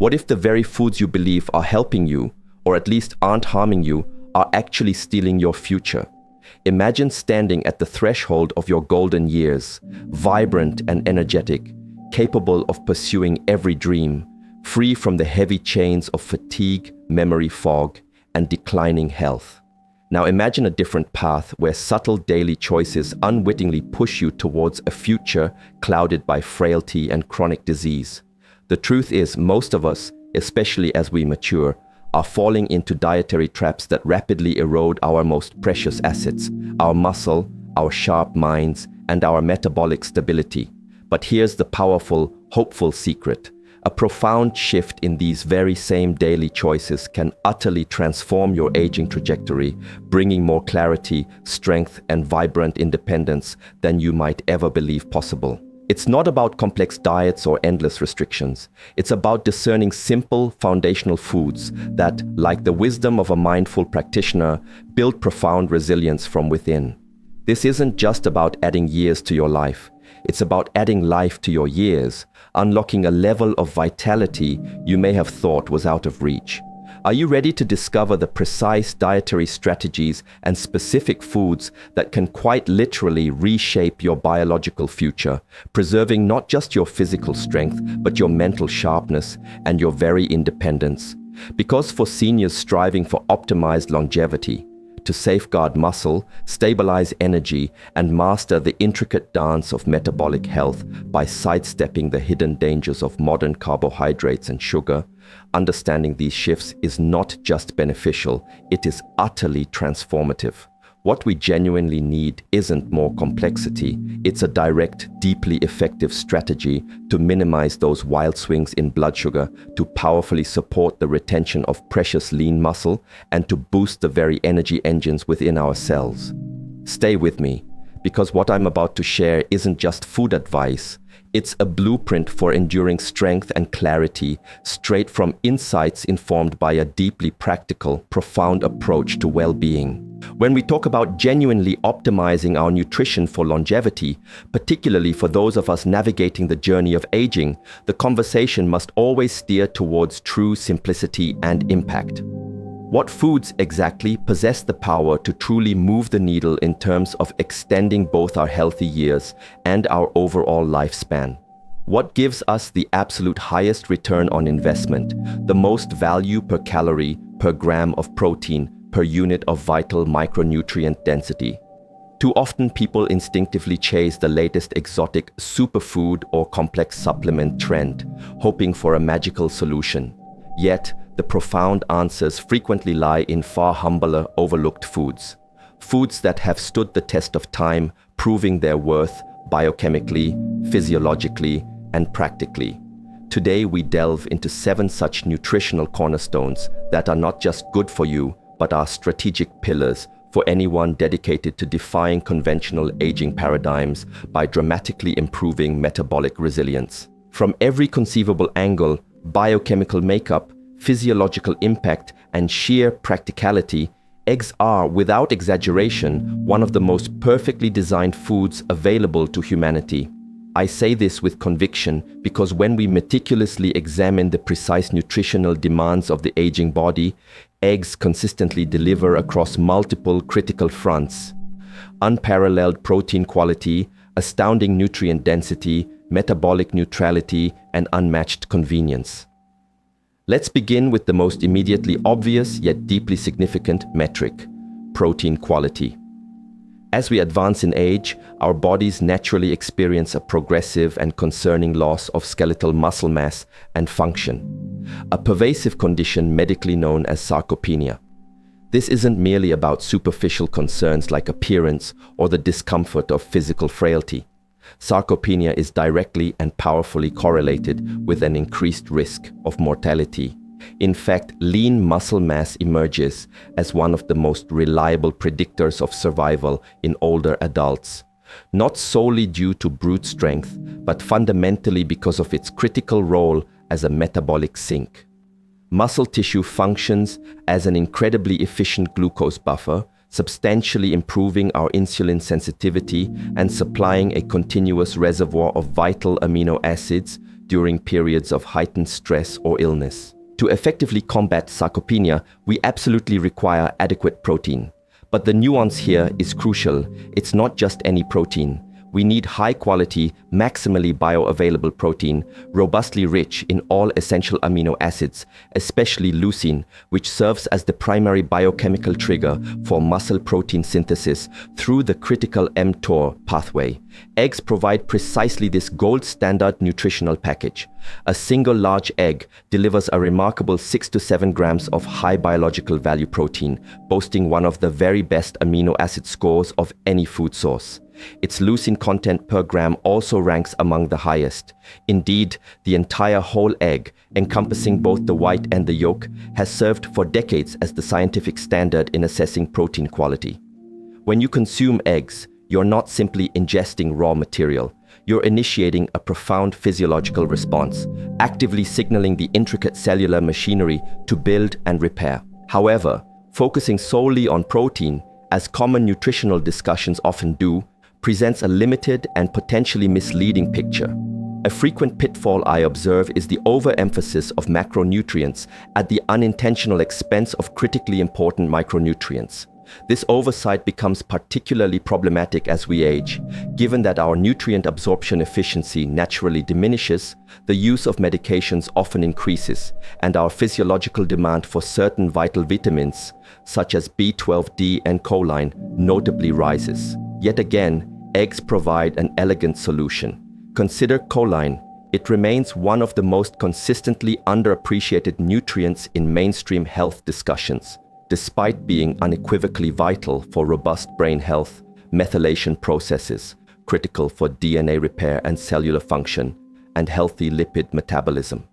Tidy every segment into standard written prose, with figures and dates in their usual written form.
What if the very foods you believe are helping you, or at least aren't harming you, are actually stealing your future? Imagine standing at the threshold of your golden years, vibrant and energetic, capable of pursuing every dream, free from the heavy chains of fatigue, memory fog, and declining health. Now imagine a different path where subtle daily choices unwittingly push you towards a future clouded by frailty and chronic disease. The truth is, most of us, especially as we mature, are falling into dietary traps that rapidly erode our most precious assets, our muscle, our sharp minds, and our metabolic stability. But here's the powerful, hopeful secret. A profound shift in these very same daily choices can utterly transform your aging trajectory, bringing more clarity, strength, and vibrant independence than you might ever believe possible. It's not about complex diets or endless restrictions. It's about discerning simple, foundational foods that, like the wisdom of a mindful practitioner, build profound resilience from within. This isn't just about adding years to your life. It's about adding life to your years, unlocking a level of vitality you may have thought was out of reach. Are you ready to discover the precise dietary strategies and specific foods that can quite literally reshape your biological future, preserving not just your physical strength, but your mental sharpness and your very independence? Because for seniors striving for optimized longevity, to safeguard muscle, stabilize energy, and master the intricate dance of metabolic health by sidestepping the hidden dangers of modern carbohydrates and sugar, understanding these shifts is not just beneficial, it is utterly transformative. What we genuinely need isn't more complexity, it's a direct, deeply effective strategy to minimize those wild swings in blood sugar, to powerfully support the retention of precious lean muscle, and to boost the very energy engines within our cells. Stay with me, because what I'm about to share isn't just food advice. It's a blueprint for enduring strength and clarity, straight from insights informed by a deeply practical, profound approach to well-being. When we talk about genuinely optimizing our nutrition for longevity, particularly for those of us navigating the journey of aging, the conversation must always steer towards true simplicity and impact. What foods exactly possess the power to truly move the needle in terms of extending both our healthy years and our overall lifespan? What gives us the absolute highest return on investment, the most value per calorie, per gram of protein, per unit of vital micronutrient density? Too often people instinctively chase the latest exotic superfood or complex supplement trend, hoping for a magical solution. Yet, the profound answers frequently lie in far humbler, overlooked foods. Foods that have stood the test of time, proving their worth biochemically, physiologically, and practically. Today we delve into 7 such nutritional cornerstones that are not just good for you, but are strategic pillars for anyone dedicated to defying conventional aging paradigms by dramatically improving metabolic resilience. From every conceivable angle, biochemical makeup, physiological impact, and sheer practicality, eggs are, without exaggeration, one of the most perfectly designed foods available to humanity. I say this with conviction because when we meticulously examine the precise nutritional demands of the aging body, eggs consistently deliver across multiple critical fronts: unparalleled protein quality, astounding nutrient density, metabolic neutrality, and unmatched convenience. Let's begin with the most immediately obvious yet deeply significant metric: protein quality. As we advance in age, our bodies naturally experience a progressive and concerning loss of skeletal muscle mass and function, a pervasive condition medically known as sarcopenia. This isn't merely about superficial concerns like appearance or the discomfort of physical frailty. Sarcopenia is directly and powerfully correlated with an increased risk of mortality. In fact, lean muscle mass emerges as one of the most reliable predictors of survival in older adults, not solely due to brute strength, but fundamentally because of its critical role as a metabolic sink. Muscle tissue functions as an incredibly efficient glucose buffer, substantially improving our insulin sensitivity and supplying a continuous reservoir of vital amino acids during periods of heightened stress or illness. To effectively combat sarcopenia, we absolutely require adequate protein. But the nuance here is crucial. It's not just any protein. We need high-quality, maximally bioavailable protein, robustly rich in all essential amino acids, especially leucine, which serves as the primary biochemical trigger for muscle protein synthesis through the critical mTOR pathway. Eggs provide precisely this gold standard nutritional package. A single large egg delivers a remarkable 6 to 7 grams of high biological value protein, boasting one of the very best amino acid scores of any food source. Its leucine content per gram also ranks among the highest. Indeed, the entire whole egg, encompassing both the white and the yolk, has served for decades as the scientific standard in assessing protein quality. When you consume eggs, you're not simply ingesting raw material. You're initiating a profound physiological response, actively signaling the intricate cellular machinery to build and repair. However, focusing solely on protein, as common nutritional discussions often do, presents a limited and potentially misleading picture. A frequent pitfall I observe is the overemphasis of macronutrients at the unintentional expense of critically important micronutrients. This oversight becomes particularly problematic as we age. Given that our nutrient absorption efficiency naturally diminishes, the use of medications often increases, and our physiological demand for certain vital vitamins, such as B12D and choline, notably rises. Yet again, eggs provide an elegant solution. Consider choline. It remains one of the most consistently underappreciated nutrients in mainstream health discussions. Despite being unequivocally vital for robust brain health, methylation processes, critical for DNA repair and cellular function, and healthy lipid metabolism.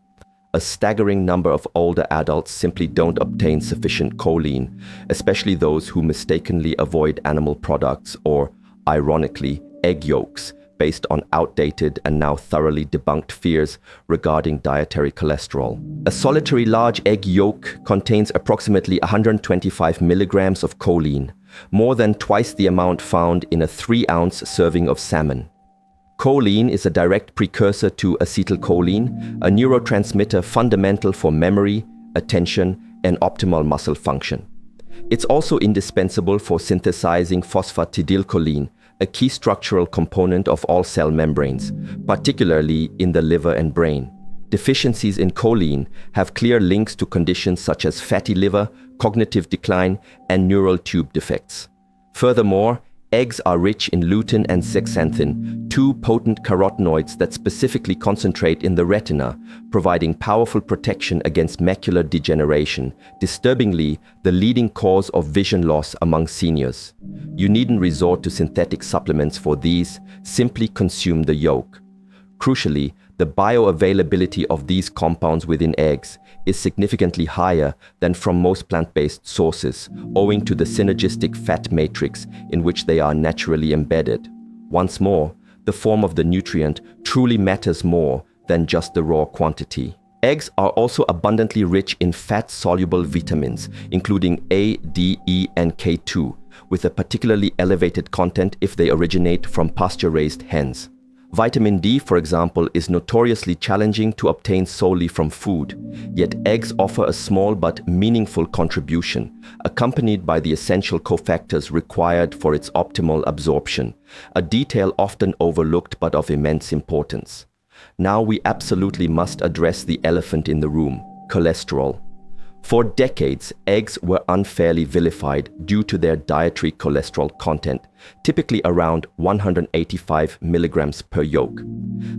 A staggering number of older adults simply don't obtain sufficient choline, especially those who mistakenly avoid animal products or, ironically, egg yolks, based on outdated and now thoroughly debunked fears regarding dietary cholesterol. A solitary large egg yolk contains approximately 125 milligrams of choline, more than twice the amount found in a 3-ounce serving of salmon. Choline is a direct precursor to acetylcholine, a neurotransmitter fundamental for memory, attention, and optimal muscle function. It's also indispensable for synthesizing phosphatidylcholine, a key structural component of all cell membranes, particularly in the liver and brain. Deficiencies in choline have clear links to conditions such as fatty liver, cognitive decline, and neural tube defects. Furthermore, eggs are rich in lutein and zeaxanthin, two potent carotenoids that specifically concentrate in the retina, providing powerful protection against macular degeneration, disturbingly the leading cause of vision loss among seniors. You needn't resort to synthetic supplements for these, simply consume the yolk. Crucially, the bioavailability of these compounds within eggs is significantly higher than from most plant-based sources, owing to the synergistic fat matrix in which they are naturally embedded. Once more, the form of the nutrient truly matters more than just the raw quantity. Eggs are also abundantly rich in fat-soluble vitamins, including A, D, E, and K2, with a particularly elevated content if they originate from pasture-raised hens. Vitamin D, for example, is notoriously challenging to obtain solely from food, yet eggs offer a small but meaningful contribution, accompanied by the essential cofactors required for its optimal absorption, a detail often overlooked but of immense importance. Now we absolutely must address the elephant in the room: cholesterol. For decades, eggs were unfairly vilified due to their dietary cholesterol content, typically around 185 milligrams per yolk.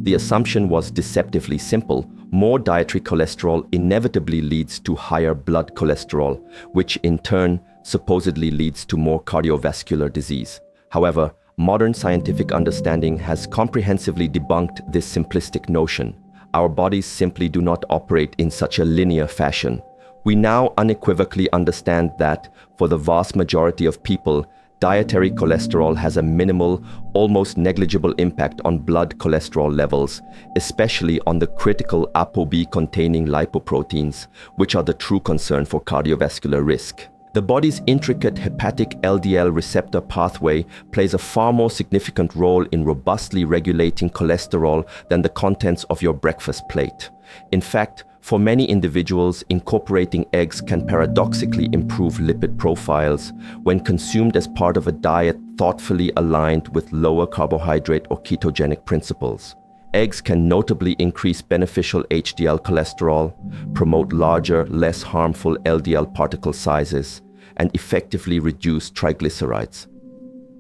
The assumption was deceptively simple: more dietary cholesterol inevitably leads to higher blood cholesterol, which in turn supposedly leads to more cardiovascular disease. However, modern scientific understanding has comprehensively debunked this simplistic notion. Our bodies simply do not operate in such a linear fashion. We now unequivocally understand that, for the vast majority of people, dietary cholesterol has a minimal, almost negligible impact on blood cholesterol levels, especially on the critical ApoB-containing lipoproteins, which are the true concern for cardiovascular risk. The body's intricate hepatic LDL receptor pathway plays a far more significant role in robustly regulating cholesterol than the contents of your breakfast plate. In fact, for many individuals, incorporating eggs can paradoxically improve lipid profiles when consumed as part of a diet thoughtfully aligned with lower carbohydrate or ketogenic principles. Eggs can notably increase beneficial HDL cholesterol, promote larger, less harmful LDL particle sizes, and effectively reduce triglycerides.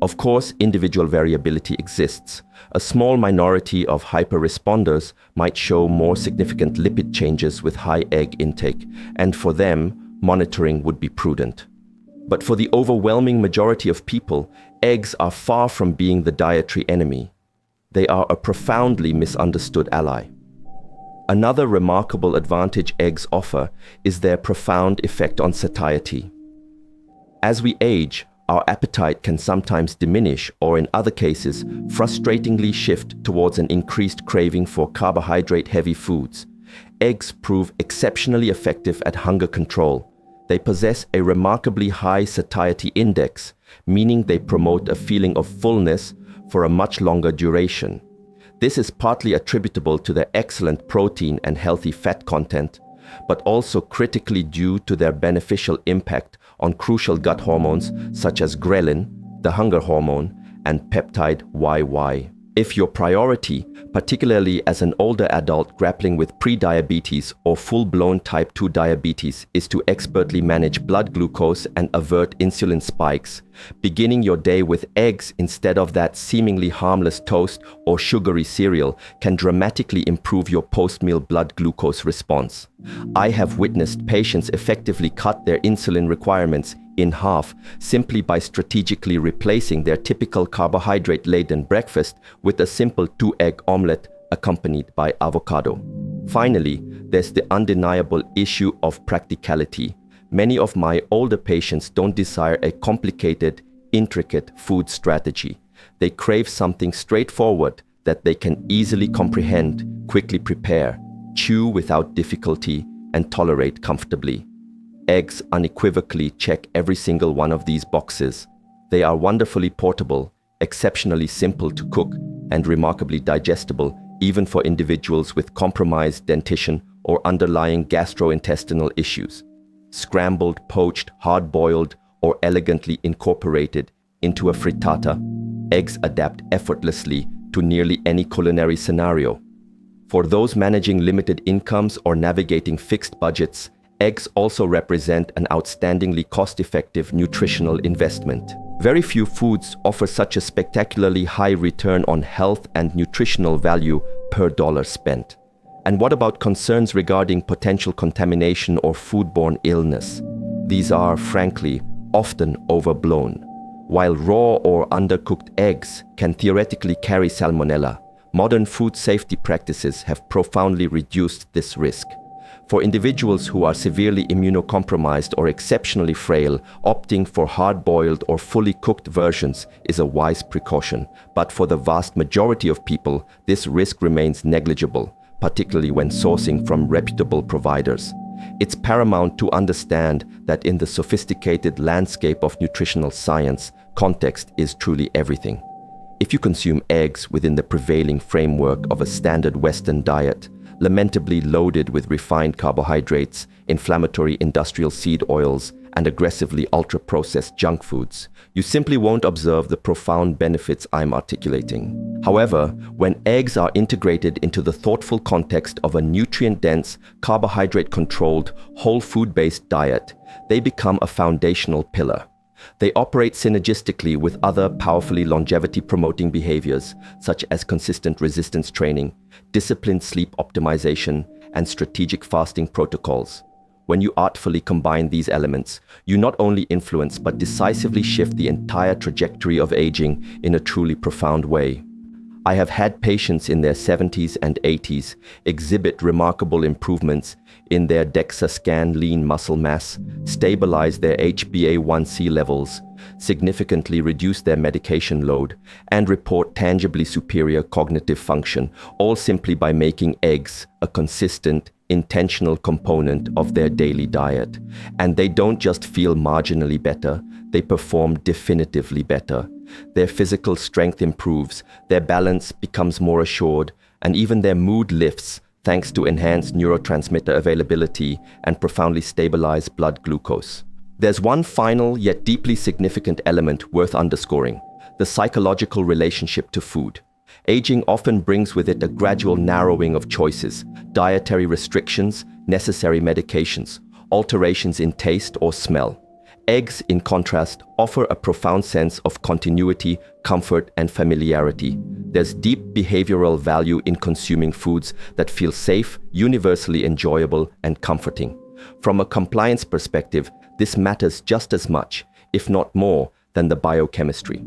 Of course, individual variability exists. A small minority of hyperresponders might show more significant lipid changes with high egg intake, and for them, monitoring would be prudent. But for the overwhelming majority of people, eggs are far from being the dietary enemy. They are a profoundly misunderstood ally. Another remarkable advantage eggs offer is their profound effect on satiety. As we age, our appetite can sometimes diminish or, in other cases, frustratingly shift towards an increased craving for carbohydrate-heavy foods. Eggs prove exceptionally effective at hunger control. They possess a remarkably high satiety index, meaning they promote a feeling of fullness for a much longer duration. This is partly attributable to their excellent protein and healthy fat content, but also critically due to their beneficial impact on crucial gut hormones such as ghrelin, the hunger hormone, and peptide YY. If your priority, particularly as an older adult grappling with prediabetes or full-blown type 2 diabetes, is to expertly manage blood glucose and avert insulin spikes, beginning your day with eggs instead of that seemingly harmless toast or sugary cereal can dramatically improve your post-meal blood glucose response. I have witnessed patients effectively cut their insulin requirements in half simply by strategically replacing their typical carbohydrate-laden breakfast with a simple 2-egg omelette accompanied by avocado. Finally, there's the undeniable issue of practicality. Many of my older patients don't desire a complicated, intricate food strategy. They crave something straightforward that they can easily comprehend, quickly prepare, chew without difficulty, and tolerate comfortably. Eggs unequivocally check every single one of these boxes. They are wonderfully portable, exceptionally simple to cook, and remarkably digestible even for individuals with compromised dentition or underlying gastrointestinal issues. Scrambled, poached, hard-boiled, or elegantly incorporated into a frittata, eggs adapt effortlessly to nearly any culinary scenario. For those managing limited incomes or navigating fixed budgets, eggs also represent an outstandingly cost-effective nutritional investment. Very few foods offer such a spectacularly high return on health and nutritional value per dollar spent. And what about concerns regarding potential contamination or foodborne illness? These are, frankly, often overblown. While raw or undercooked eggs can theoretically carry salmonella, modern food safety practices have profoundly reduced this risk. For individuals who are severely immunocompromised or exceptionally frail, opting for hard-boiled or fully cooked versions is a wise precaution. But for the vast majority of people, this risk remains negligible, particularly when sourcing from reputable providers. It's paramount to understand that in the sophisticated landscape of nutritional science, context is truly everything. If you consume eggs within the prevailing framework of a standard Western diet, lamentably loaded with refined carbohydrates, inflammatory industrial seed oils, and aggressively ultra-processed junk foods, you simply won't observe the profound benefits I'm articulating. However, when eggs are integrated into the thoughtful context of a nutrient-dense, carbohydrate-controlled, whole food-based diet, they become a foundational pillar. They operate synergistically with other powerfully longevity-promoting behaviors, such as consistent resistance training, disciplined sleep optimization, and strategic fasting protocols. When you artfully combine these elements, you not only influence but decisively shift the entire trajectory of aging in a truly profound way. I have had patients in their 70s and 80s exhibit remarkable improvements in their DEXA scan lean muscle mass, stabilize their HbA1c levels, significantly reduce their medication load, and report tangibly superior cognitive function, all simply by making eggs a consistent, intentional component of their daily diet. And they don't just feel marginally better, they perform definitively better. Their physical strength improves, their balance becomes more assured, and even their mood lifts thanks to enhanced neurotransmitter availability and profoundly stabilized blood glucose. There's one final yet deeply significant element worth underscoring: the psychological relationship to food. Aging often brings with it a gradual narrowing of choices, dietary restrictions, necessary medications, alterations in taste or smell. Eggs, in contrast, offer a profound sense of continuity, comfort, and familiarity. There's deep behavioral value in consuming foods that feel safe, universally enjoyable, and comforting. From a compliance perspective, this matters just as much, if not more, than the biochemistry.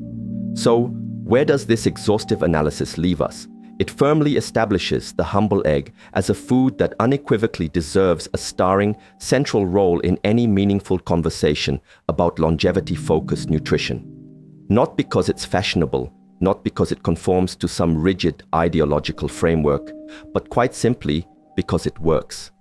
So, where does this exhaustive analysis leave us? It firmly establishes the humble egg as a food that unequivocally deserves a starring, central role in any meaningful conversation about longevity-focused nutrition. Not because it's fashionable, not because it conforms to some rigid ideological framework, but quite simply because it works.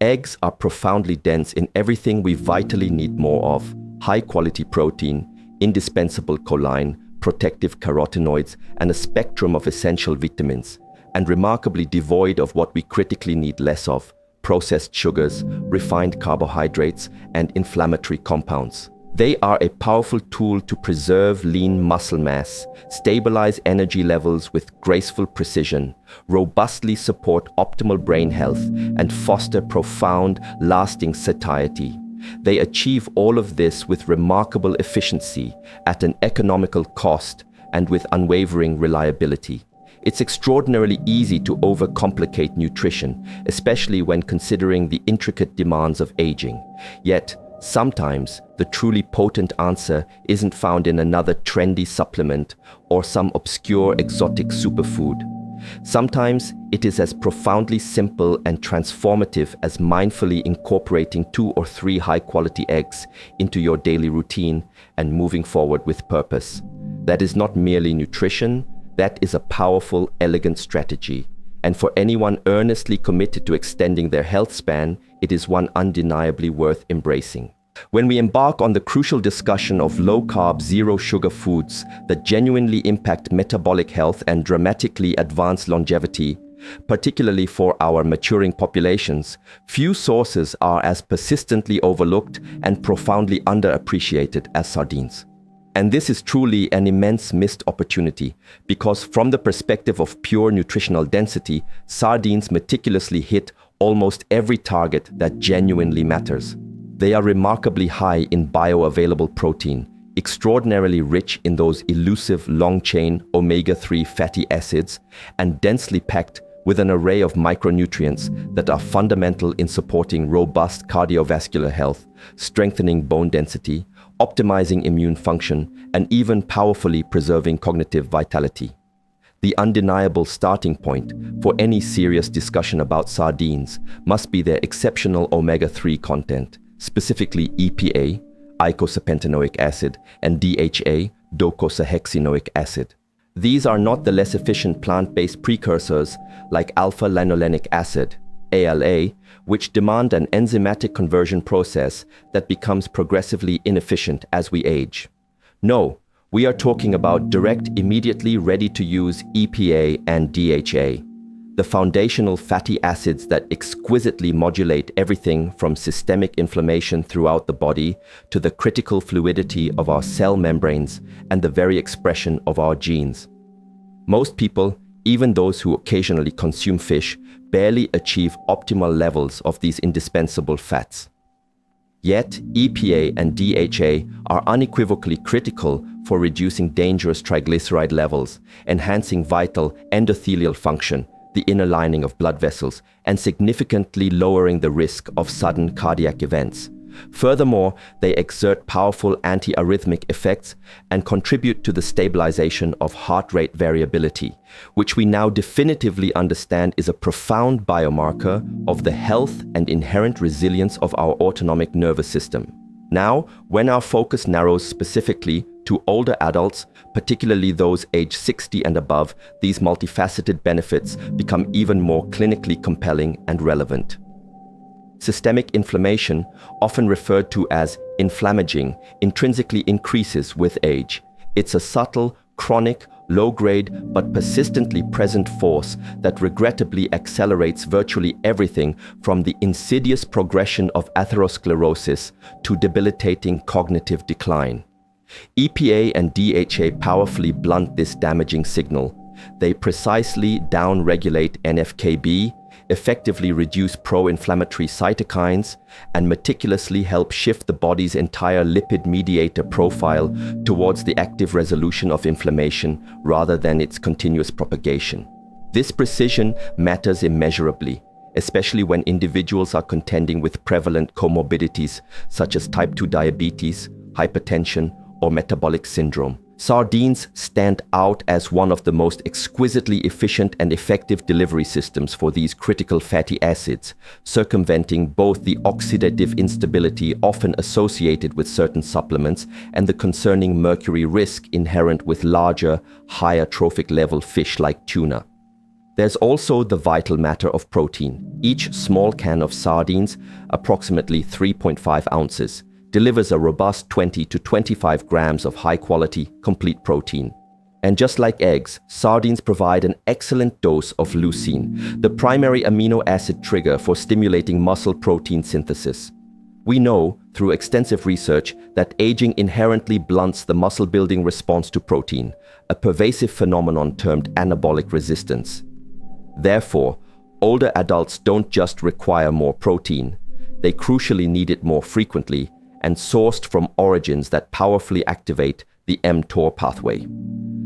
Eggs are profoundly dense in everything we vitally need more of: high-quality protein, indispensable choline, protective carotenoids, and a spectrum of essential vitamins, and remarkably devoid of what we critically need less of: processed sugars, refined carbohydrates, and inflammatory compounds. They are a powerful tool to preserve lean muscle mass, stabilize energy levels with graceful precision, robustly support optimal brain health, and foster profound, lasting satiety. They achieve all of this with remarkable efficiency, at an economical cost, and with unwavering reliability. It's extraordinarily easy to overcomplicate nutrition, especially when considering the intricate demands of aging. Yet, sometimes the truly potent answer isn't found in another trendy supplement or some obscure exotic superfood. Sometimes it is as profoundly simple and transformative as mindfully incorporating 2 or 3 high-quality eggs into your daily routine and moving forward with purpose. That is not merely nutrition, that is a powerful, elegant strategy. And for anyone earnestly committed to extending their health span, it is one undeniably worth embracing. When we embark on the crucial discussion of low-carb, zero-sugar foods that genuinely impact metabolic health and dramatically advance longevity, particularly for our maturing populations, few sources are as persistently overlooked and profoundly underappreciated as sardines. And this is truly an immense missed opportunity, because from the perspective of pure nutritional density, sardines meticulously hit almost every target that genuinely matters. They are remarkably high in bioavailable protein, extraordinarily rich in those elusive long-chain omega-3 fatty acids, and densely packed with an array of micronutrients that are fundamental in supporting robust cardiovascular health, strengthening bone density, optimizing immune function, and even powerfully preserving cognitive vitality. The undeniable starting point for any serious discussion about sardines must be their exceptional omega-3 content, specifically EPA, eicosapentaenoic acid, and DHA, docosahexaenoic acid. These are not the less efficient plant-based precursors like alpha-linolenic acid, ALA, which demand an enzymatic conversion process that becomes progressively inefficient as we age. No, we are talking about direct, immediately ready-to-use EPA and DHA, the foundational fatty acids that exquisitely modulate everything from systemic inflammation throughout the body to the critical fluidity of our cell membranes and the very expression of our genes. Most people, even those who occasionally consume fish, barely achieve optimal levels of these indispensable fats. Yet, EPA and DHA are unequivocally critical for reducing dangerous triglyceride levels, enhancing vital endothelial function, the inner lining of blood vessels, and significantly lowering the risk of sudden cardiac events. Furthermore, they exert powerful antiarrhythmic effects and contribute to the stabilization of heart rate variability, which we now definitively understand is a profound biomarker of the health and inherent resilience of our autonomic nervous system. Now, when our focus narrows specifically to older adults, particularly those aged 60 and above, these multifaceted benefits become even more clinically compelling and relevant. Systemic inflammation, often referred to as inflammaging, intrinsically increases with age. It's a subtle, chronic, low-grade but persistently present force that regrettably accelerates virtually everything from the insidious progression of atherosclerosis to debilitating cognitive decline. EPA and DHA powerfully blunt this damaging signal. They precisely downregulate NF-κB, effectively reduce pro-inflammatory cytokines, and meticulously help shift the body's entire lipid mediator profile towards the active resolution of inflammation rather than its continuous propagation. This precision matters immeasurably, especially when individuals are contending with prevalent comorbidities such as type 2 diabetes, hypertension, or metabolic syndrome. Sardines stand out as one of the most exquisitely efficient and effective delivery systems for these critical fatty acids, circumventing both the oxidative instability often associated with certain supplements and the concerning mercury risk inherent with larger, higher trophic level fish like tuna. There's also the vital matter of protein. Each small can of sardines, approximately 3.5 ounces, delivers a robust 20 to 25 grams of high-quality, complete protein. And just like eggs, sardines provide an excellent dose of leucine, the primary amino acid trigger for stimulating muscle protein synthesis. We know, through extensive research, that aging inherently blunts the muscle-building response to protein, a pervasive phenomenon termed anabolic resistance. Therefore, older adults don't just require more protein, they crucially need it more frequently and sourced from origins that powerfully activate the mTOR pathway.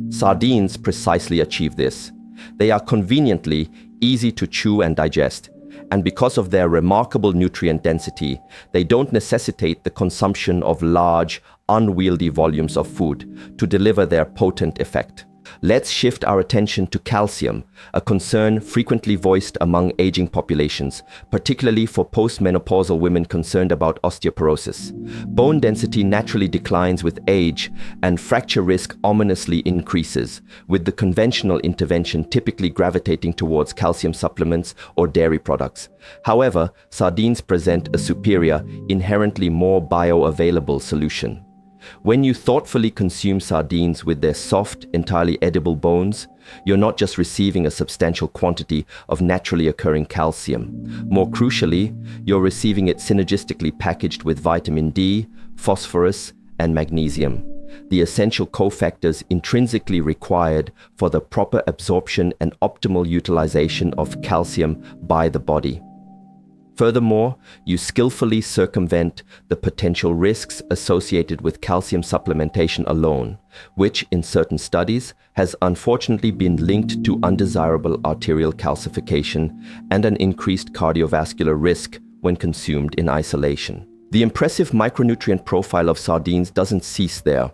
Sardines precisely achieve this. They are conveniently easy to chew and digest, and because of their remarkable nutrient density, they don't necessitate the consumption of large, unwieldy volumes of food to deliver their potent effect. Let's shift our attention to calcium, a concern frequently voiced among aging populations, particularly for postmenopausal women concerned about osteoporosis. Bone density naturally declines with age, and fracture risk ominously increases, with the conventional intervention typically gravitating towards calcium supplements or dairy products. However, sardines present a superior, inherently more bioavailable solution. When you thoughtfully consume sardines with their soft, entirely edible bones, you're not just receiving a substantial quantity of naturally occurring calcium. More crucially, you're receiving it synergistically packaged with vitamin D, phosphorus, and magnesium, the essential cofactors intrinsically required for the proper absorption and optimal utilization of calcium by the body. Furthermore, you skillfully circumvent the potential risks associated with calcium supplementation alone, which in certain studies has unfortunately been linked to undesirable arterial calcification and an increased cardiovascular risk when consumed in isolation. The impressive micronutrient profile of sardines doesn't cease there.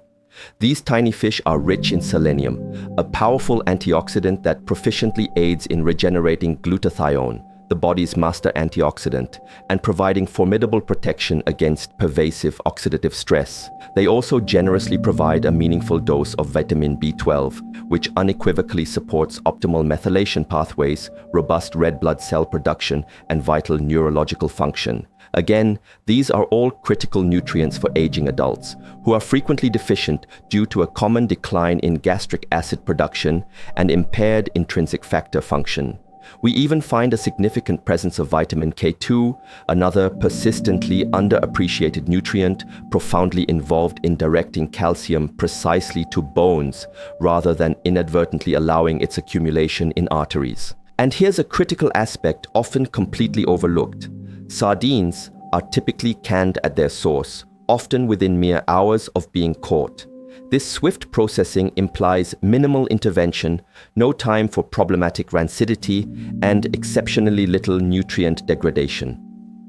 These tiny fish are rich in selenium, a powerful antioxidant that proficiently aids in regenerating glutathione, the body's master antioxidant, and providing formidable protection against pervasive oxidative stress. They also generously provide a meaningful dose of vitamin B12, which unequivocally supports optimal methylation pathways, robust red blood cell production, and vital neurological function. Again, these are all critical nutrients for aging adults, who are frequently deficient due to a common decline in gastric acid production and impaired intrinsic factor function. We even find a significant presence of vitamin K2, another persistently underappreciated nutrient, profoundly involved in directing calcium precisely to bones, rather than inadvertently allowing its accumulation in arteries. And here's a critical aspect often completely overlooked. Sardines are typically canned at their source, often within mere hours of being caught. This swift processing implies minimal intervention, no time for problematic rancidity, and exceptionally little nutrient degradation.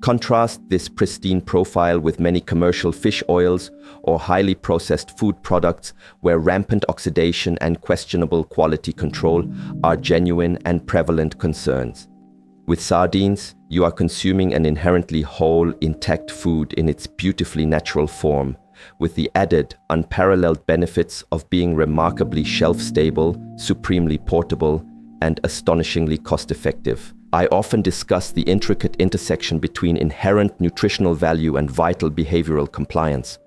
Contrast this pristine profile with many commercial fish oils or highly processed food products where rampant oxidation and questionable quality control are genuine and prevalent concerns. With sardines, you are consuming an inherently whole, intact food in its beautifully natural form, with the added, unparalleled benefits of being remarkably shelf-stable, supremely portable, and astonishingly cost-effective. I often discuss the intricate intersection between inherent nutritional value and vital behavioral compliance.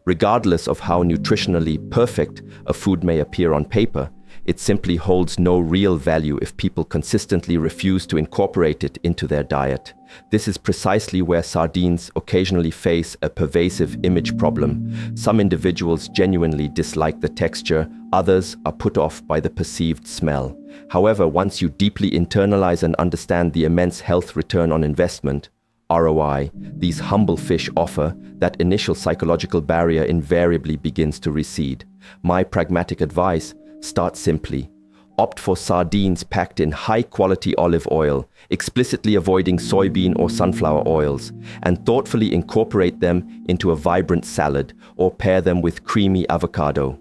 Regardless of how nutritionally perfect a food may appear on paper, it simply holds no real value if people consistently refuse to incorporate it into their diet. This is precisely where sardines occasionally face a pervasive image problem. Some individuals genuinely dislike the texture, others are put off by the perceived smell. However, once you deeply internalize and understand the immense health return on investment, ROI, these humble fish offer, that initial psychological barrier invariably begins to recede. My pragmatic advice: start simply. Opt for sardines packed in high-quality olive oil, explicitly avoiding soybean or sunflower oils, and thoughtfully incorporate them into a vibrant salad or pair them with creamy avocado.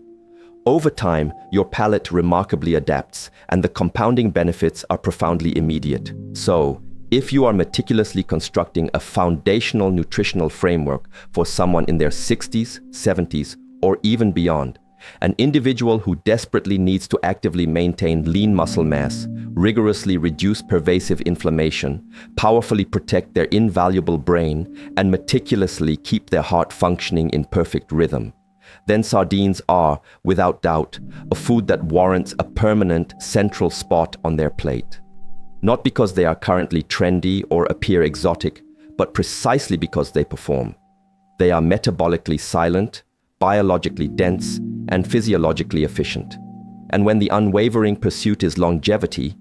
Over time, your palate remarkably adapts, and the compounding benefits are profoundly immediate. So, if you are meticulously constructing a foundational nutritional framework for someone in their 60s, 70s, or even beyond, an individual who desperately needs to actively maintain lean muscle mass, rigorously reduce pervasive inflammation, powerfully protect their invaluable brain, and meticulously keep their heart functioning in perfect rhythm, then sardines are, without doubt, a food that warrants a permanent central spot on their plate. Not because they are currently trendy or appear exotic, but precisely because they perform. They are metabolically silent, biologically dense, and physiologically efficient. And when the unwavering pursuit is longevity,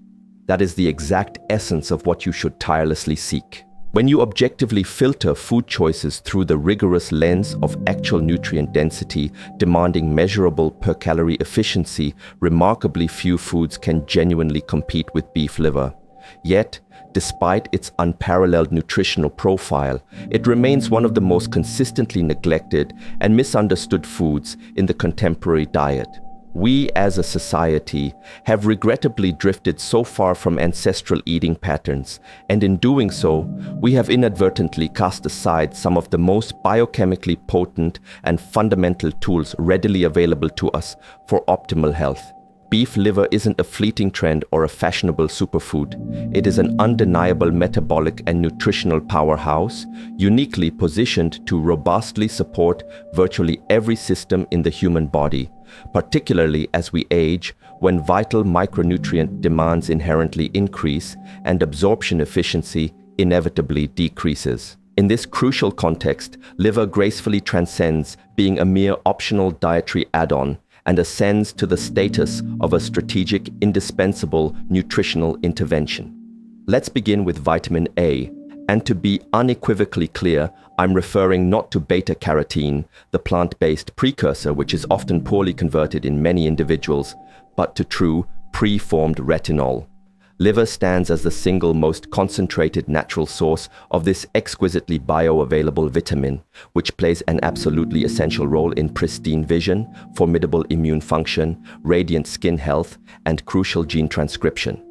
that is the exact essence of what you should tirelessly seek. When you objectively filter food choices through the rigorous lens of actual nutrient density, demanding measurable per-calorie efficiency, remarkably few foods can genuinely compete with beef liver. Yet, despite its unparalleled nutritional profile, it remains one of the most consistently neglected and misunderstood foods in the contemporary diet. We as a society have regrettably drifted so far from ancestral eating patterns, and in doing so, we have inadvertently cast aside some of the most biochemically potent and fundamental tools readily available to us for optimal health. Beef liver isn't a fleeting trend or a fashionable superfood. It is an undeniable metabolic and nutritional powerhouse, uniquely positioned to robustly support virtually every system in the human body, particularly as we age, when vital micronutrient demands inherently increase and absorption efficiency inevitably decreases. In this crucial context, liver gracefully transcends being a mere optional dietary add-on and ascends to the status of a strategic, indispensable nutritional intervention. Let's begin with vitamin A. And to be unequivocally clear, I'm referring not to beta-carotene, the plant-based precursor which is often poorly converted in many individuals, but to true, preformed retinol. Liver stands as the single most concentrated natural source of this exquisitely bioavailable vitamin, which plays an absolutely essential role in pristine vision, formidable immune function, radiant skin health, and crucial gene transcription.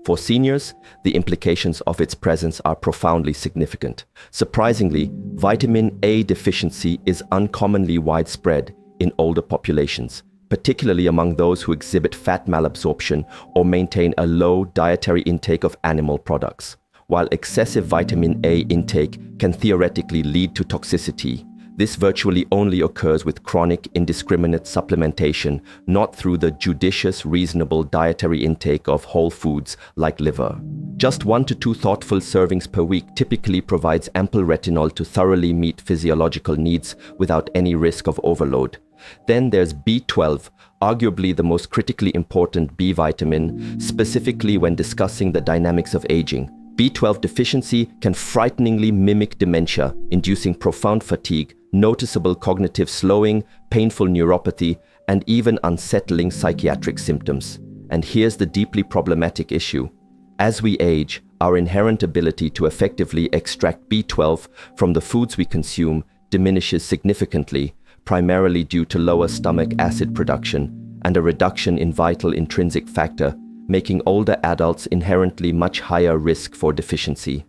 For seniors, the implications of its presence are profoundly significant. Surprisingly, vitamin A deficiency is uncommonly widespread in older populations, particularly among those who exhibit fat malabsorption or maintain a low dietary intake of animal products. While excessive vitamin A intake can theoretically lead to toxicity, this virtually only occurs with chronic, indiscriminate supplementation, not through the judicious, reasonable dietary intake of whole foods like liver. Just 1 to 2 thoughtful servings per week typically provides ample retinol to thoroughly meet physiological needs without any risk of overload. Then there's B12, arguably the most critically important B vitamin, specifically when discussing the dynamics of aging. B12 deficiency can frighteningly mimic dementia, inducing profound fatigue, noticeable cognitive slowing, painful neuropathy, and even unsettling psychiatric symptoms. And here's the deeply problematic issue. As we age, our inherent ability to effectively extract B12 from the foods we consume diminishes significantly, primarily due to lower stomach acid production and a reduction in vital intrinsic factor, making older adults inherently much higher risk for deficiency.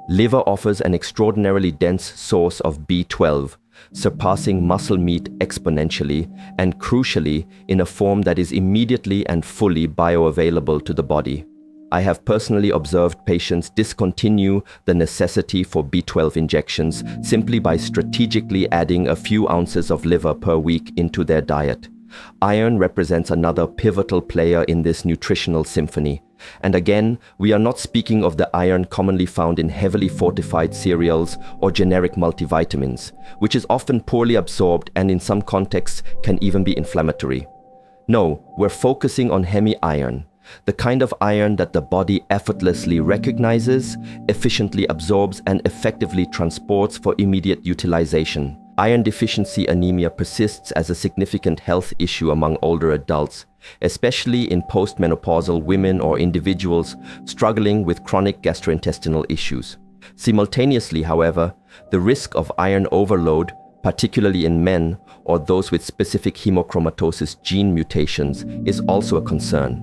Liver offers an extraordinarily dense source of B12, surpassing muscle meat exponentially and crucially in a form that is immediately and fully bioavailable to the body. I have personally observed patients discontinue the necessity for B12 injections simply by strategically adding a few ounces of liver per week into their diet. Iron represents another pivotal player in this nutritional symphony. And again, we are not speaking of the iron commonly found in heavily fortified cereals or generic multivitamins, which is often poorly absorbed and in some contexts can even be inflammatory. No, we're focusing on hemi-iron, the kind of iron that the body effortlessly recognizes, efficiently absorbs, and effectively transports for immediate utilization. Iron deficiency anemia persists as a significant health issue among older adults, especially in postmenopausal women or individuals struggling with chronic gastrointestinal issues. Simultaneously, however, the risk of iron overload, particularly in men or those with specific hemochromatosis gene mutations, is also a concern.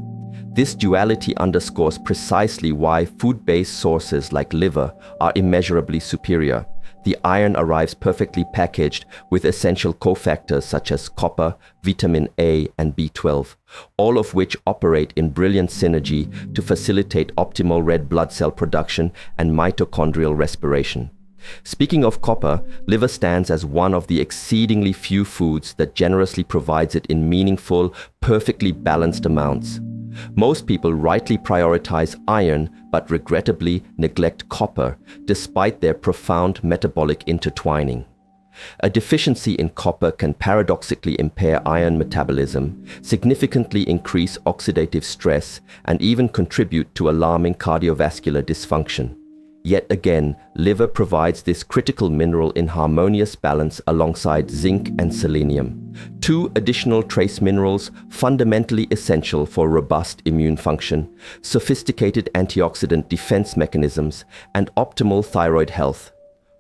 This duality underscores precisely why food-based sources like liver are immeasurably superior. The iron arrives perfectly packaged with essential cofactors such as copper, vitamin A, and B12, all of which operate in brilliant synergy to facilitate optimal red blood cell production and mitochondrial respiration. Speaking of copper, liver stands as one of the exceedingly few foods that generously provides it in meaningful, perfectly balanced amounts. Most people rightly prioritize iron, but regrettably neglect copper, despite their profound metabolic intertwining. A deficiency in copper can paradoxically impair iron metabolism, significantly increase oxidative stress, and even contribute to alarming cardiovascular dysfunction. Yet again, liver provides this critical mineral in harmonious balance alongside zinc and selenium, two additional trace minerals fundamentally essential for robust immune function, sophisticated antioxidant defense mechanisms, and optimal thyroid health.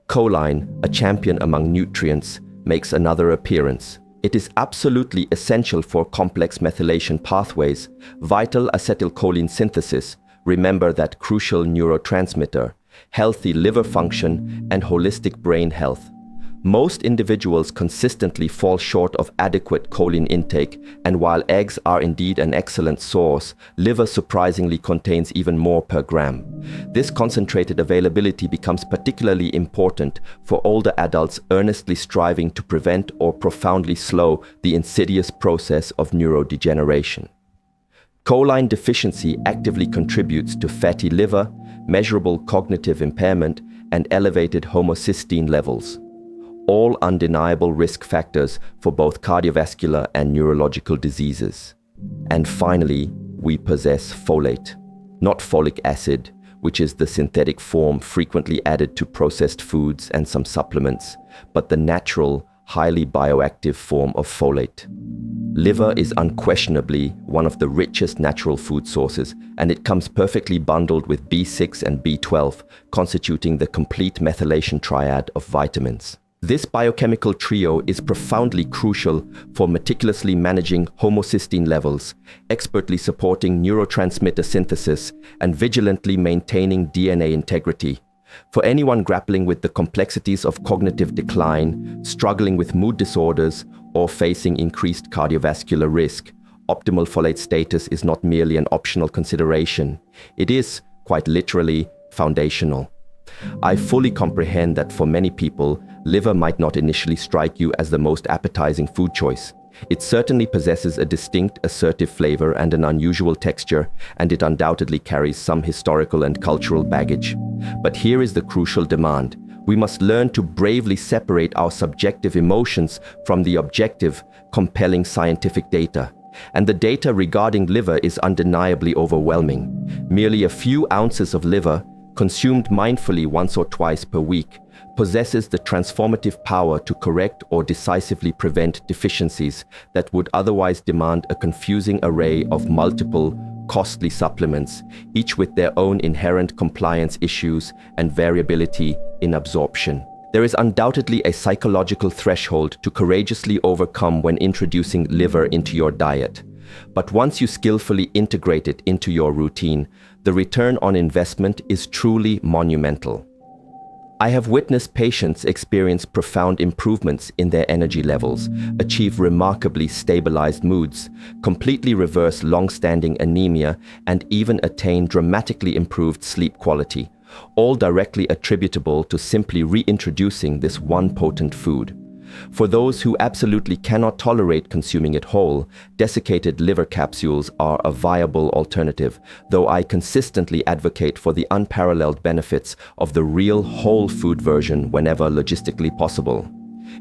Choline, a champion among nutrients, makes another appearance. It is absolutely essential for complex methylation pathways, vital acetylcholine synthesis, remember that crucial neurotransmitter, healthy liver function, and holistic brain health. Most individuals consistently fall short of adequate choline intake, and while eggs are indeed an excellent source, liver surprisingly contains even more per gram. This concentrated availability becomes particularly important for older adults earnestly striving to prevent or profoundly slow the insidious process of neurodegeneration. Choline deficiency actively contributes to fatty liver, measurable cognitive impairment, and elevated homocysteine levels, all undeniable risk factors for both cardiovascular and neurological diseases. And finally, we possess folate, not folic acid, which is the synthetic form frequently added to processed foods and some supplements, but the natural, highly bioactive form of folate. Liver is unquestionably one of the richest natural food sources, and it comes perfectly bundled with B6 and B12, constituting the complete methylation triad of vitamins. This biochemical trio is profoundly crucial for meticulously managing homocysteine levels, expertly supporting neurotransmitter synthesis, and vigilantly maintaining DNA integrity. For anyone grappling with the complexities of cognitive decline, struggling with mood disorders, or facing increased cardiovascular risk, optimal folate status is not merely an optional consideration. It is, quite literally, foundational. I fully comprehend that for many people, liver might not initially strike you as the most appetizing food choice. It certainly possesses a distinct, assertive flavor and an unusual texture, and it undoubtedly carries some historical and cultural baggage. But here is the crucial demand. We must learn to bravely separate our subjective emotions from the objective, compelling scientific data. And the data regarding liver is undeniably overwhelming. Merely a few ounces of liver, consumed mindfully once or twice per week, possesses the transformative power to correct or decisively prevent deficiencies that would otherwise demand a confusing array of multiple, costly supplements, each with their own inherent compliance issues and variability in absorption. There is undoubtedly a psychological threshold to courageously overcome when introducing liver into your diet. But once you skillfully integrate it into your routine, the return on investment is truly monumental. I have witnessed patients experience profound improvements in their energy levels, achieve remarkably stabilized moods, completely reverse long-standing anemia, and even attain dramatically improved sleep quality, all directly attributable to simply reintroducing this one potent food. For those who absolutely cannot tolerate consuming it whole, desiccated liver capsules are a viable alternative, though I consistently advocate for the unparalleled benefits of the real whole food version whenever logistically possible.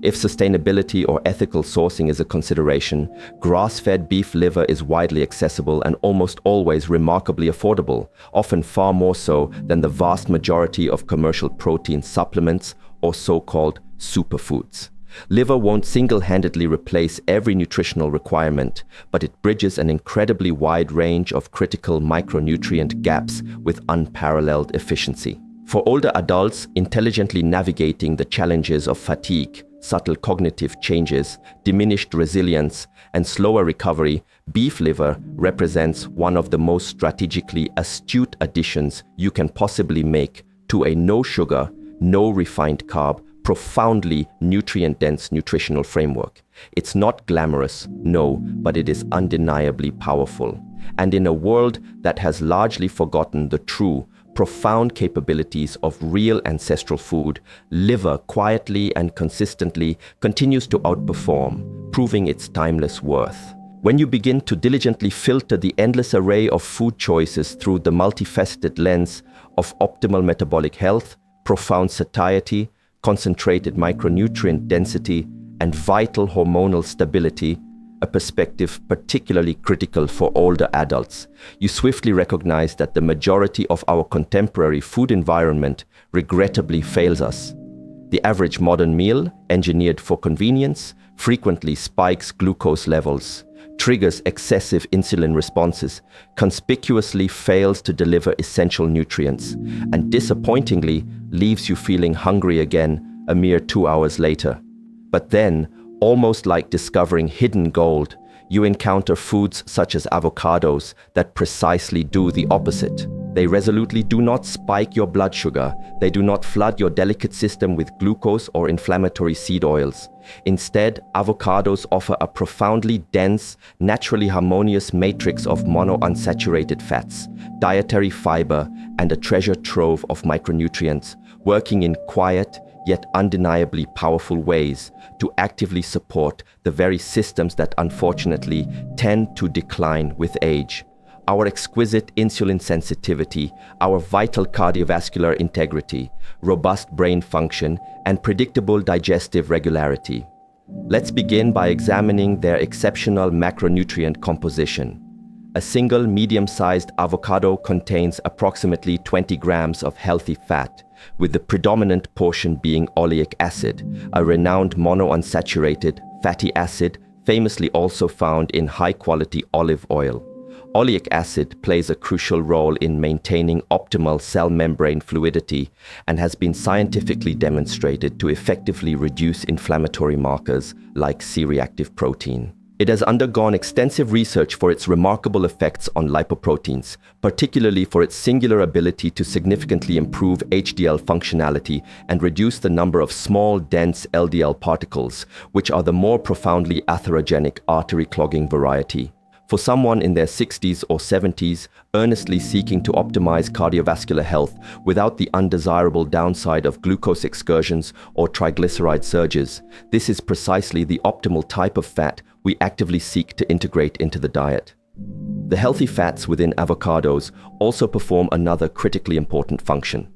If sustainability or ethical sourcing is a consideration, grass-fed beef liver is widely accessible and almost always remarkably affordable, often far more so than the vast majority of commercial protein supplements or so-called superfoods. Liver won't single-handedly replace every nutritional requirement, but it bridges an incredibly wide range of critical micronutrient gaps with unparalleled efficiency. For older adults, intelligently navigating the challenges of fatigue, subtle cognitive changes, diminished resilience, and slower recovery, beef liver represents one of the most strategically astute additions you can possibly make to a no-sugar, no-refined carb, profoundly nutrient-dense nutritional framework. It's not glamorous, no, but it is undeniably powerful. And in a world that has largely forgotten the true, profound capabilities of real ancestral food, liver quietly and consistently continues to outperform, proving its timeless worth. When you begin to diligently filter the endless array of food choices through the multifaceted lens of optimal metabolic health, profound satiety, concentrated micronutrient density, and vital hormonal stability, a perspective particularly critical for older adults, you swiftly recognize that the majority of our contemporary food environment regrettably fails us. The average modern meal, engineered for convenience, frequently spikes glucose levels, triggers excessive insulin responses, conspicuously fails to deliver essential nutrients, and disappointingly leaves you feeling hungry again a mere 2 hours later. But then, almost like discovering hidden gold, you encounter foods such as avocados that precisely do the opposite. They resolutely do not spike your blood sugar. They do not flood your delicate system with glucose or inflammatory seed oils. Instead, avocados offer a profoundly dense, naturally harmonious matrix of monounsaturated fats, dietary fiber, and a treasure trove of micronutrients, working in quiet, yet undeniably powerful ways to actively support the very systems that unfortunately tend to decline with age. Our exquisite insulin sensitivity, our vital cardiovascular integrity, robust brain function, and predictable digestive regularity. Let's begin by examining their exceptional macronutrient composition. A single medium-sized avocado contains approximately 20 grams of healthy fat, with the predominant portion being oleic acid, a renowned monounsaturated fatty acid famously also found in high-quality olive oil. Oleic acid plays a crucial role in maintaining optimal cell membrane fluidity and has been scientifically demonstrated to effectively reduce inflammatory markers like C-reactive protein. It has undergone extensive research for its remarkable effects on lipoproteins, particularly for its singular ability to significantly improve HDL functionality and reduce the number of small, dense LDL particles, which are the more profoundly atherogenic artery-clogging variety. For someone in their 60s or 70s, earnestly seeking to optimize cardiovascular health without the undesirable downside of glucose excursions or triglyceride surges, this is precisely the optimal type of fat we actively seek to integrate into the diet. The healthy fats within avocados also perform another critically important function.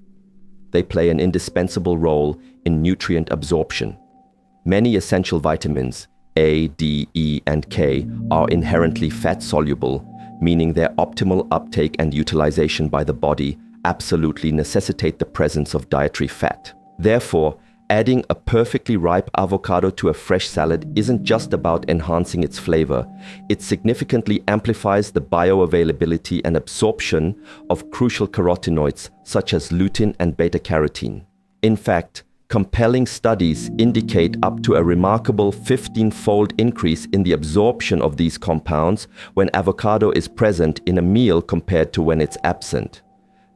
They play an indispensable role in nutrient absorption. Many essential vitamins, A, D, E, and K, are inherently fat-soluble, meaning their optimal uptake and utilization by the body absolutely necessitate the presence of dietary fat. Therefore, adding a perfectly ripe avocado to a fresh salad isn't just about enhancing its flavor. It significantly amplifies the bioavailability and absorption of crucial carotenoids such as lutein and beta-carotene. In fact, compelling studies indicate up to a remarkable 15-fold increase in the absorption of these compounds when avocado is present in a meal compared to when it's absent.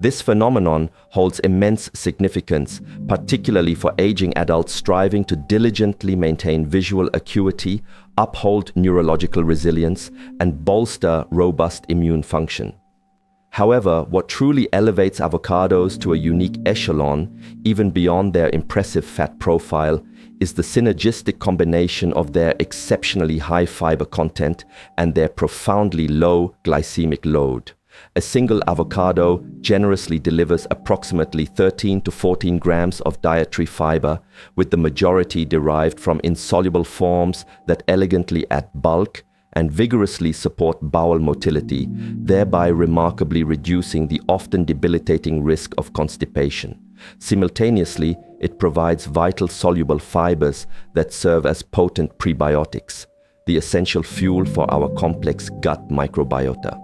This phenomenon holds immense significance, particularly for aging adults striving to diligently maintain visual acuity, uphold neurological resilience, and bolster robust immune function. However, what truly elevates avocados to a unique echelon, even beyond their impressive fat profile, is the synergistic combination of their exceptionally high fiber content and their profoundly low glycemic load. A single avocado generously delivers approximately 13 to 14 grams of dietary fiber, with the majority derived from insoluble forms that elegantly add bulk and vigorously support bowel motility, thereby remarkably reducing the often debilitating risk of constipation. Simultaneously, it provides vital soluble fibers that serve as potent prebiotics, the essential fuel for our complex gut microbiota.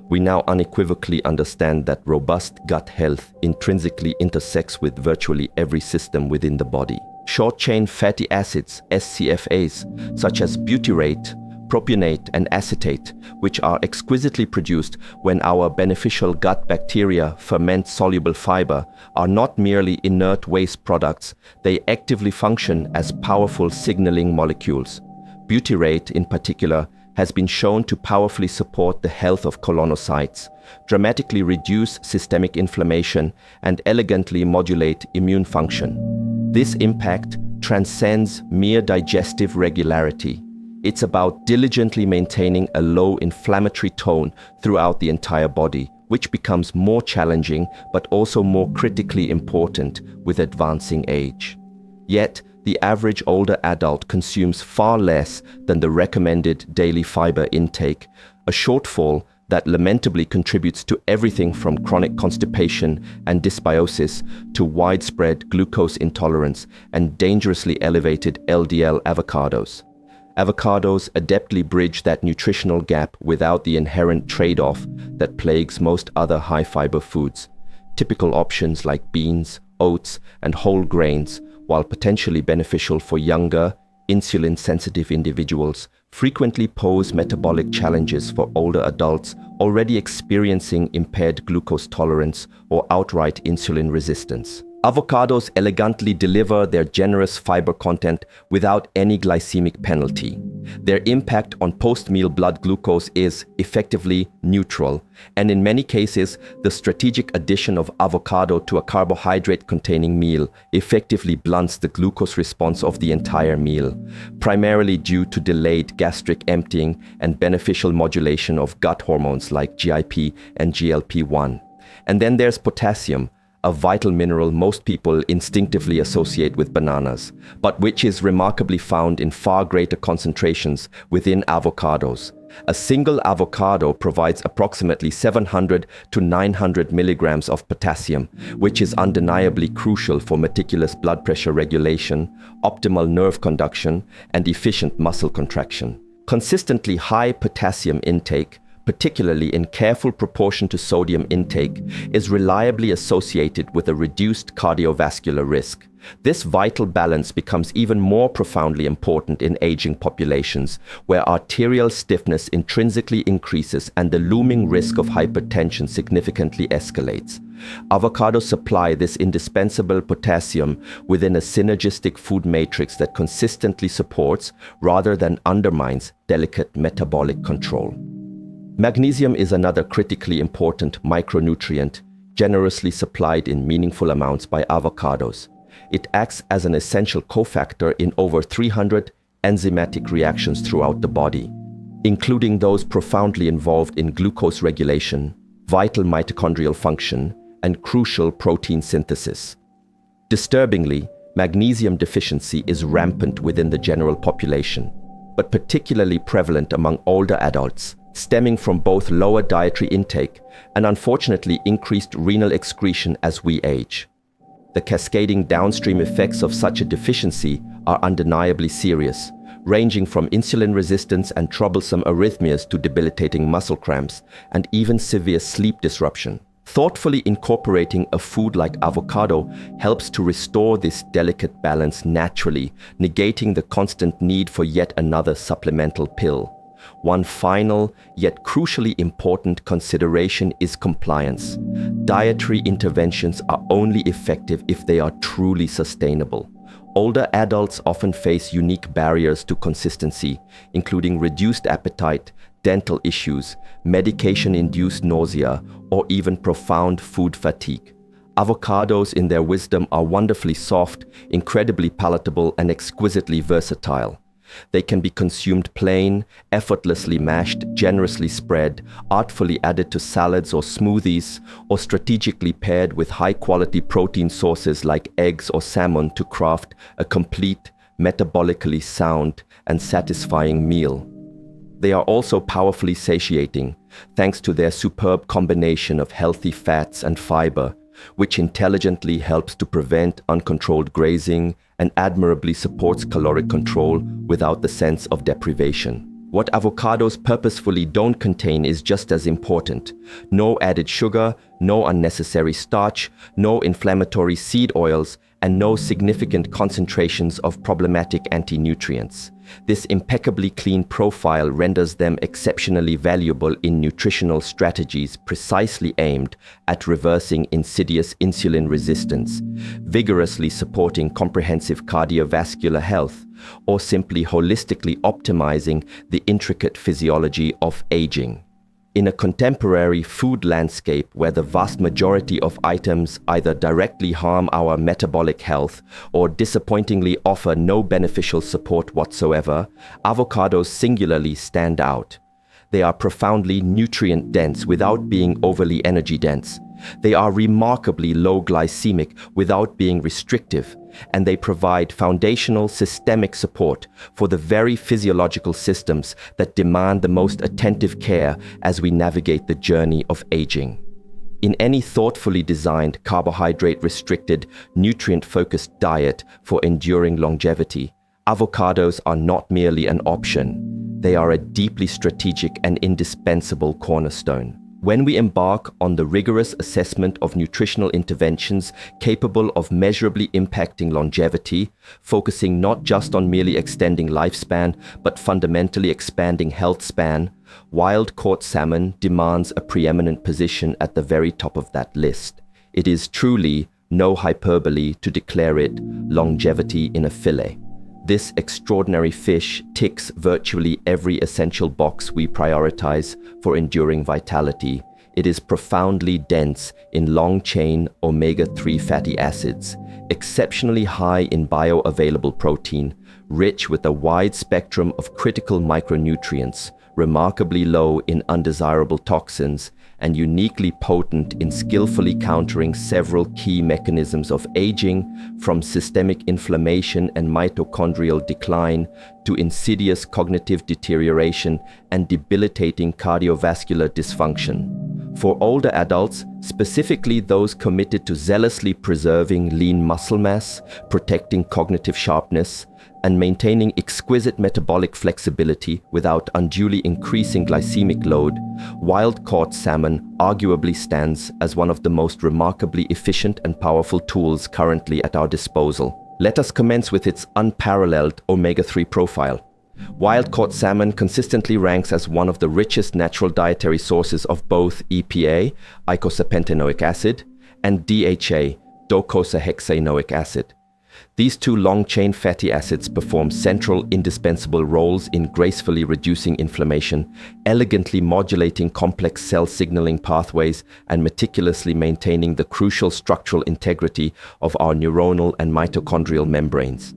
We now unequivocally understand that robust gut health intrinsically intersects with virtually every system within the body. Short-chain fatty acids, SCFAs, such as butyrate, propionate, and acetate, which are exquisitely produced when our beneficial gut bacteria ferment soluble fiber, are not merely inert waste products, they actively function as powerful signaling molecules. Butyrate, in particular, has been shown to powerfully support the health of colonocytes, dramatically reduce systemic inflammation, and elegantly modulate immune function. This impact transcends mere digestive regularity. It's about diligently maintaining a low inflammatory tone throughout the entire body, which becomes more challenging but also more critically important with advancing age. Yet, the average older adult consumes far less than the recommended daily fiber intake, a shortfall that lamentably contributes to everything from chronic constipation and dysbiosis to widespread glucose intolerance and dangerously elevated LDL avocados. Avocados adeptly bridge that nutritional gap without the inherent trade-off that plagues most other high-fiber foods. Typical options like beans, oats, and whole grains, while potentially beneficial for younger, insulin-sensitive individuals, frequently pose metabolic challenges for older adults already experiencing impaired glucose tolerance or outright insulin resistance. Avocados elegantly deliver their generous fiber content without any glycemic penalty. Their impact on post-meal blood glucose is effectively neutral, and in many cases, the strategic addition of avocado to a carbohydrate-containing meal effectively blunts the glucose response of the entire meal, primarily due to delayed gastric emptying and beneficial modulation of gut hormones like GIP and GLP-1. And then there's potassium, a vital mineral most people instinctively associate with bananas, but which is remarkably found in far greater concentrations within avocados. A single avocado provides approximately 700 to 900 milligrams of potassium, which is undeniably crucial for meticulous blood pressure regulation, optimal nerve conduction, and efficient muscle contraction. Consistently high potassium intake, particularly in careful proportion to sodium intake, is reliably associated with a reduced cardiovascular risk. This vital balance becomes even more profoundly important in aging populations, where arterial stiffness intrinsically increases and the looming risk of hypertension significantly escalates. Avocados supply this indispensable potassium within a synergistic food matrix that consistently supports, rather than undermines, delicate metabolic control. Magnesium is another critically important micronutrient, generously supplied in meaningful amounts by avocados. It acts as an essential cofactor in over 300 enzymatic reactions throughout the body, including those profoundly involved in glucose regulation, vital mitochondrial function, and crucial protein synthesis. Disturbingly, magnesium deficiency is rampant within the general population, but particularly prevalent among older adults, stemming from both lower dietary intake and unfortunately increased renal excretion as we age. The cascading downstream effects of such a deficiency are undeniably serious, ranging from insulin resistance and troublesome arrhythmias to debilitating muscle cramps and even severe sleep disruption. Thoughtfully incorporating a food like avocado helps to restore this delicate balance naturally, negating the constant need for yet another supplemental pill. One final, yet crucially important consideration is compliance. Dietary interventions are only effective if they are truly sustainable. Older adults often face unique barriers to consistency, including reduced appetite, dental issues, medication-induced nausea, or even profound food fatigue. Avocados, in their wisdom, are wonderfully soft, incredibly palatable, and exquisitely versatile. They can be consumed plain, effortlessly mashed, generously spread, artfully added to salads or smoothies, or strategically paired with high-quality protein sources like eggs or salmon to craft a complete, metabolically sound, and satisfying meal. They are also powerfully satiating, thanks to their superb combination of healthy fats and fiber, which intelligently helps to prevent uncontrolled grazing and admirably supports caloric control without the sense of deprivation. What avocados purposefully don't contain is just as important. No added sugar, no unnecessary starch, no inflammatory seed oils, and no significant concentrations of problematic anti-nutrients. This impeccably clean profile renders them exceptionally valuable in nutritional strategies precisely aimed at reversing insidious insulin resistance, vigorously supporting comprehensive cardiovascular health, or simply holistically optimizing the intricate physiology of aging. In a contemporary food landscape where the vast majority of items either directly harm our metabolic health or disappointingly offer no beneficial support whatsoever, avocados singularly stand out. They are profoundly nutrient-dense without being overly energy-dense. They are remarkably low glycemic without being restrictive, and they provide foundational systemic support for the very physiological systems that demand the most attentive care as we navigate the journey of aging. In any thoughtfully designed, carbohydrate-restricted, nutrient-focused diet for enduring longevity, avocados are not merely an option. They are a deeply strategic and indispensable cornerstone. When we embark on the rigorous assessment of nutritional interventions capable of measurably impacting longevity, focusing not just on merely extending lifespan, but fundamentally expanding health span, wild-caught salmon demands a preeminent position at the very top of that list. It is truly no hyperbole to declare it longevity in a fillet. This extraordinary fish ticks virtually every essential box we prioritize for enduring vitality. It is profoundly dense in long-chain omega-3 fatty acids, exceptionally high in bioavailable protein, rich with a wide spectrum of critical micronutrients, remarkably low in undesirable toxins, and uniquely potent in skillfully countering several key mechanisms of aging, from systemic inflammation and mitochondrial decline to insidious cognitive deterioration and debilitating cardiovascular dysfunction. For older adults, specifically those committed to zealously preserving lean muscle mass, protecting cognitive sharpness, and maintaining exquisite metabolic flexibility without unduly increasing glycemic load, wild-caught salmon arguably stands as one of the most remarkably efficient and powerful tools currently at our disposal. Let us commence with its unparalleled omega-3 profile. Wild-caught salmon consistently ranks as one of the richest natural dietary sources of both EPA, eicosapentaenoic acid, and DHA, docosahexaenoic acid. These two long-chain fatty acids perform central, indispensable roles in gracefully reducing inflammation, elegantly modulating complex cell signaling pathways, and meticulously maintaining the crucial structural integrity of our neuronal and mitochondrial membranes.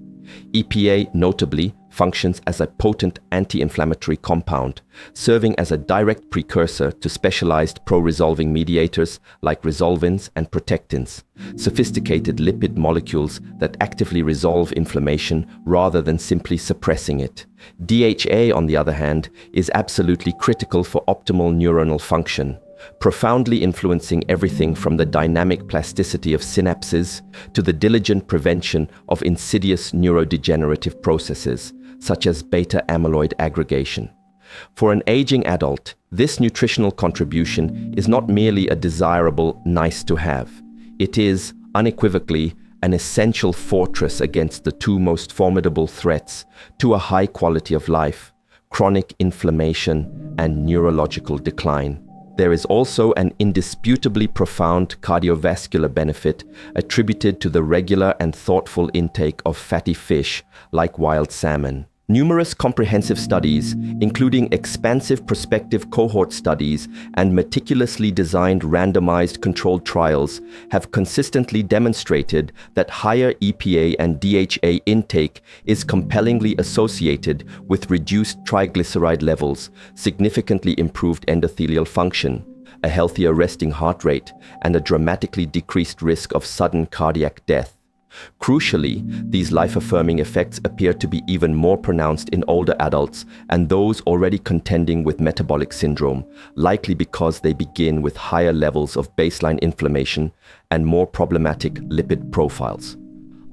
EPA, notably, functions as a potent anti-inflammatory compound, serving as a direct precursor to specialized pro-resolving mediators like resolvins and protectins, sophisticated lipid molecules that actively resolve inflammation rather than simply suppressing it. DHA, on the other hand, is absolutely critical for optimal neuronal function, profoundly influencing everything from the dynamic plasticity of synapses to the diligent prevention of insidious neurodegenerative processes, such as beta-amyloid aggregation. For an aging adult, this nutritional contribution is not merely a desirable nice-to-have. It is, unequivocally, an essential fortress against the two most formidable threats to a high quality of life: chronic inflammation, and neurological decline. There is also an indisputably profound cardiovascular benefit attributed to the regular and thoughtful intake of fatty fish like wild salmon. Numerous comprehensive studies, including expansive prospective cohort studies and meticulously designed randomized controlled trials, have consistently demonstrated that higher EPA and DHA intake is compellingly associated with reduced triglyceride levels, significantly improved endothelial function, a healthier resting heart rate, and a dramatically decreased risk of sudden cardiac death. Crucially, these life-affirming effects appear to be even more pronounced in older adults and those already contending with metabolic syndrome, likely because they begin with higher levels of baseline inflammation and more problematic lipid profiles.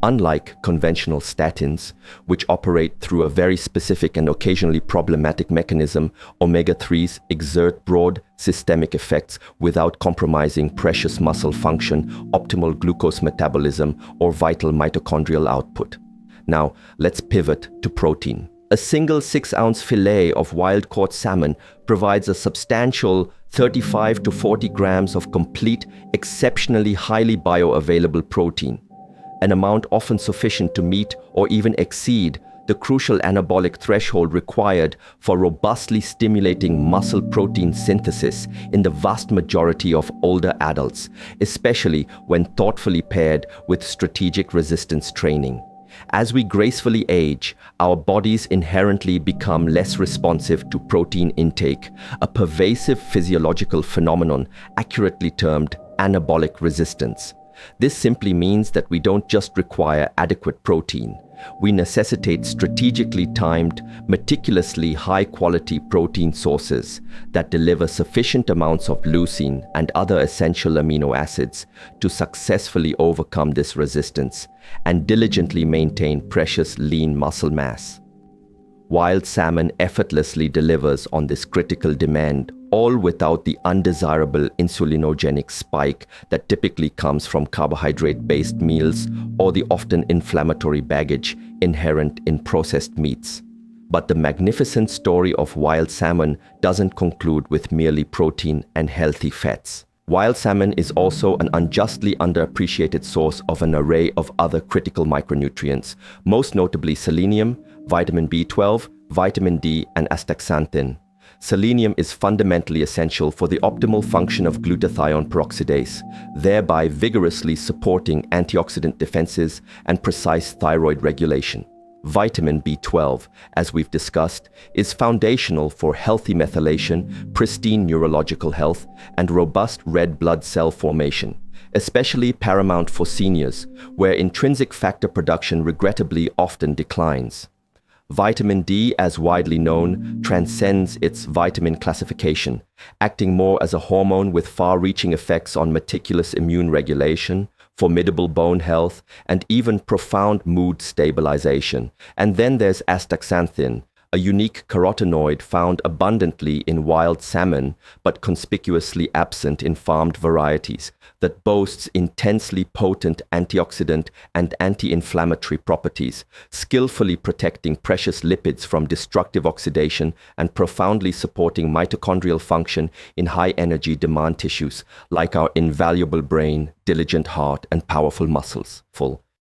Unlike conventional statins, which operate through a very specific and occasionally problematic mechanism, omega-3s exert broad systemic effects without compromising precious muscle function, optimal glucose metabolism, or vital mitochondrial output. Now, let's pivot to protein. A single 6-ounce fillet of wild-caught salmon provides a substantial 35 to 40 grams of complete, exceptionally highly bioavailable protein, an amount often sufficient to meet or even exceed the crucial anabolic threshold required for robustly stimulating muscle protein synthesis in the vast majority of older adults, especially when thoughtfully paired with strategic resistance training. As we gracefully age, our bodies inherently become less responsive to protein intake, a pervasive physiological phenomenon accurately termed anabolic resistance. This simply means that we don't just require adequate protein. We necessitate strategically timed, meticulously high-quality protein sources that deliver sufficient amounts of leucine and other essential amino acids to successfully overcome this resistance and diligently maintain precious lean muscle mass. Wild salmon effortlessly delivers on this critical demand, all without the undesirable insulinogenic spike that typically comes from carbohydrate-based meals or the often inflammatory baggage inherent in processed meats. But the magnificent story of wild salmon doesn't conclude with merely protein and healthy fats. Wild salmon is also an unjustly underappreciated source of an array of other critical micronutrients, most notably selenium, vitamin B12, vitamin D, and astaxanthin. Selenium is fundamentally essential for the optimal function of glutathione peroxidase, thereby vigorously supporting antioxidant defenses and precise thyroid regulation. Vitamin B12, as we've discussed, is foundational for healthy methylation, pristine neurological health, and robust red blood cell formation, especially paramount for seniors, where intrinsic factor production regrettably often declines. Vitamin D, as widely known, transcends its vitamin classification, acting more as a hormone with far-reaching effects on meticulous immune regulation, formidable bone health, and even profound mood stabilization. And then there's astaxanthin, a unique carotenoid found abundantly in wild salmon but conspicuously absent in farmed varieties, that boasts intensely potent antioxidant and anti-inflammatory properties, skillfully protecting precious lipids from destructive oxidation and profoundly supporting mitochondrial function in high-energy demand tissues like our invaluable brain, diligent heart, and powerful muscles. Full.